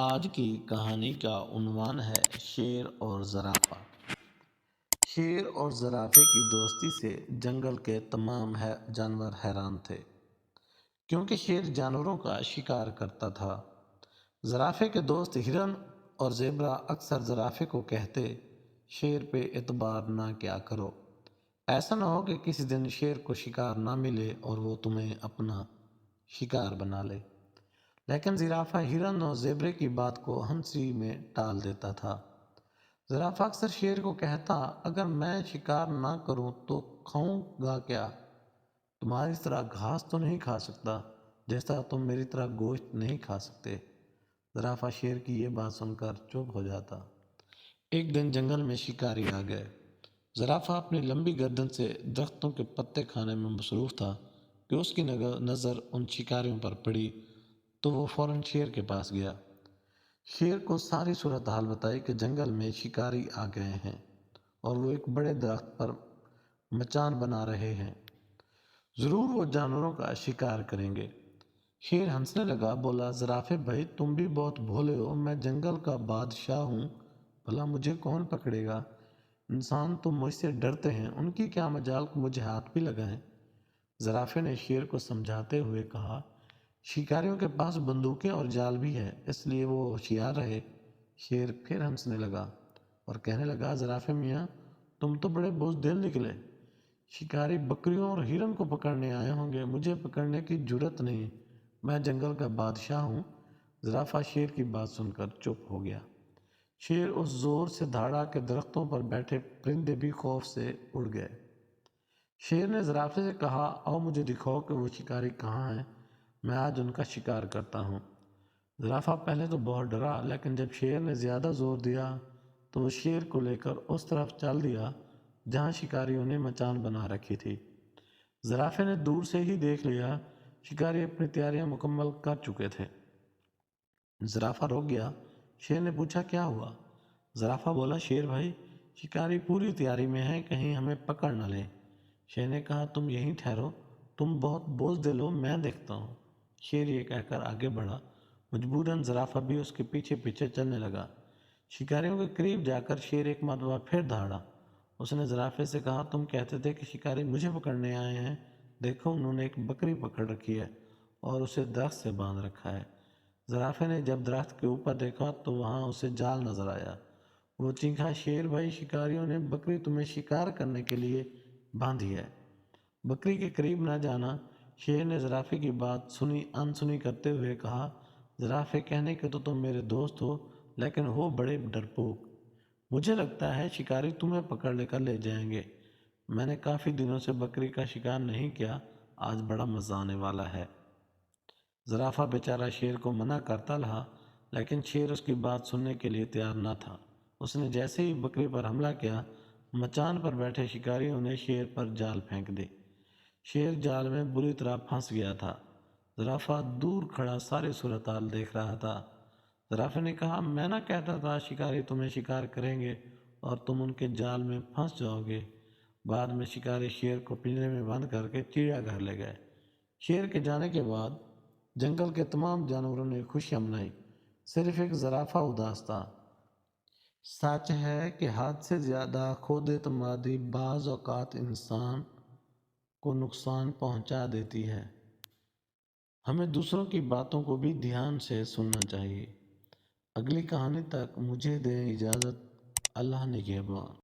آج کی کہانی کا عنوان ہے شیر اور زرافہ۔ شیر اور زرافے کی دوستی سے جنگل کے تمام جانور حیران تھے، کیونکہ شیر جانوروں کا شکار کرتا تھا۔ زرافے کے دوست ہرن اور زیبرا اکثر زرافے کو کہتے، شیر پہ اعتبار نہ کیا کرو، ایسا نہ ہو کہ کسی دن شیر کو شکار نہ ملے اور وہ تمہیں اپنا شکار بنا لے۔ لیکن زرافہ ہرن اور زیبرے کی بات کو ہنسی میں ٹال دیتا تھا۔ زرافہ اکثر شیر کو کہتا، اگر میں شکار نہ کروں تو کھاؤں گا کیا؟ تمہاری طرح گھاس تو نہیں کھا سکتا، جیسا تم میری طرح گوشت نہیں کھا سکتے۔ زرافہ شیر کی یہ بات سن کر چپ ہو جاتا۔ ایک دن جنگل میں شکاری آ گئے۔ زرافہ اپنی لمبی گردن سے درختوں کے پتے کھانے میں مصروف تھا کہ اس کی نظر ان شکاریوں پر پڑی تو وہ فوراً شیر کے پاس گیا۔ شیر کو ساری صورتحال بتائی کہ جنگل میں شکاری آ گئے ہیں اور وہ ایک بڑے درخت پر مچان بنا رہے ہیں، ضرور وہ جانوروں کا شکار کریں گے۔ شیر ہنسنے لگا، بولا، زرافے بھائی تم بھی بہت بھولے ہو، میں جنگل کا بادشاہ ہوں، بھلا مجھے کون پکڑے گا؟ انسان تو مجھ سے ڈرتے ہیں، ان کی کیا مجال کہ مجھے ہاتھ بھی لگائیں۔ زرافے نے شیر کو سمجھاتے ہوئے کہا، شکاریوں کے پاس بندوقیں اور جال بھی ہے، اس لیے وہ ہوشیار رہے۔ شیر پھر ہنسنے لگا اور کہنے لگا، زرافے میاں تم تو بڑے بزدل نکلے، شکاری بکریوں اور ہرن کو پکڑنے آئے ہوں گے، مجھے پکڑنے کی جرات نہیں، میں جنگل کا بادشاہ ہوں۔ زرافہ شیر کی بات سن کر چپ ہو گیا۔ شیر اس زور سے دھاڑا کہ درختوں پر بیٹھے پرندے بھی خوف سے اڑ گئے۔ شیر نے زرافے سے کہا، آؤ مجھے دکھاؤ کہ وہ شکاری کہاں ہیں، میں آج ان کا شکار کرتا ہوں۔ زرافہ پہلے تو بہت ڈرا، لیکن جب شیر نے زیادہ زور دیا تو وہ شیر کو لے کر اس طرف چل دیا جہاں شکاریوں نے مچان بنا رکھی تھی۔ زرافے نے دور سے ہی دیکھ لیا، شکاری اپنی تیاریاں مکمل کر چکے تھے۔ زرافہ رک گیا۔ شیر نے پوچھا، کیا ہوا؟ زرافہ بولا، شیر بھائی شکاری پوری تیاری میں ہے، کہیں ہمیں پکڑ نہ لے۔ شیر نے کہا، تم یہیں ٹھہرو، تم بہت بزدل ہو، میں دیکھتا ہوں۔ شیر یہ کہہ کر آگے بڑھا۔ مجبوراً زرافہ بھی اس کے پیچھے پیچھے چلنے لگا۔ شکاریوں کے قریب جا کر شیر ایک مرتبہ پھر دھاڑا۔ اس نے زرافے سے کہا، تم کہتے تھے کہ شکاری مجھے پکڑنے آئے ہیں، دیکھو انہوں نے ایک بکری پکڑ رکھی ہے اور اسے درخت سے باندھ رکھا ہے۔ زرافے نے جب درخت کے اوپر دیکھا تو وہاں اسے جال نظر آیا۔ وہ چیخا، شیر بھائی شکاریوں نے بکری تمہیں شکار کرنے کے لیے باندھی ہے، بکری کے قریب نہ جانا۔ شیر نے زرافے کی بات انسنی کرتے ہوئے کہا، زرافے کہنے کہ تو تم میرے دوست ہو، لیکن ہو بڑے ڈرپوک، مجھے لگتا ہے شکاری تمہیں پکڑ لے کر لے جائیں گے، میں نے کافی دنوں سے بکری کا شکار نہیں کیا، آج بڑا مزہ آنے والا ہے۔ زرافہ بیچارہ شیر کو منع کرتا رہا، لیکن شیر اس کی بات سننے کے لیے تیار نہ تھا۔ اس نے جیسے ہی بکری پر حملہ کیا، مچان پر بیٹھے شکاریوں نے شیر پر جال پھینک دی۔ شیر جال میں بری طرح پھنس گیا تھا۔ زرافہ دور کھڑا ساری صورتحال دیکھ رہا تھا۔ زرافے نے کہا، میں نہ کہتا تھا شکاری تمہیں شکار کریں گے اور تم ان کے جال میں پھنس جاؤ گے۔ بعد میں شکاری شیر کو پنجرے میں بند کر کے چڑیا گھر لے گئے۔ شیر کے جانے کے بعد جنگل کے تمام جانوروں نے خوشیاں منائی، صرف ایک زرافہ اداس تھا۔ سچ ہے کہ حد سے زیادہ خود اعتمادی بعض اوقات انسان کو نقصان پہنچا دیتی ہے۔ ہمیں دوسروں کی باتوں کو بھی دھیان سے سننا چاہیے۔ اگلی کہانی تک مجھے دیں اجازت، اللہ نگہبان۔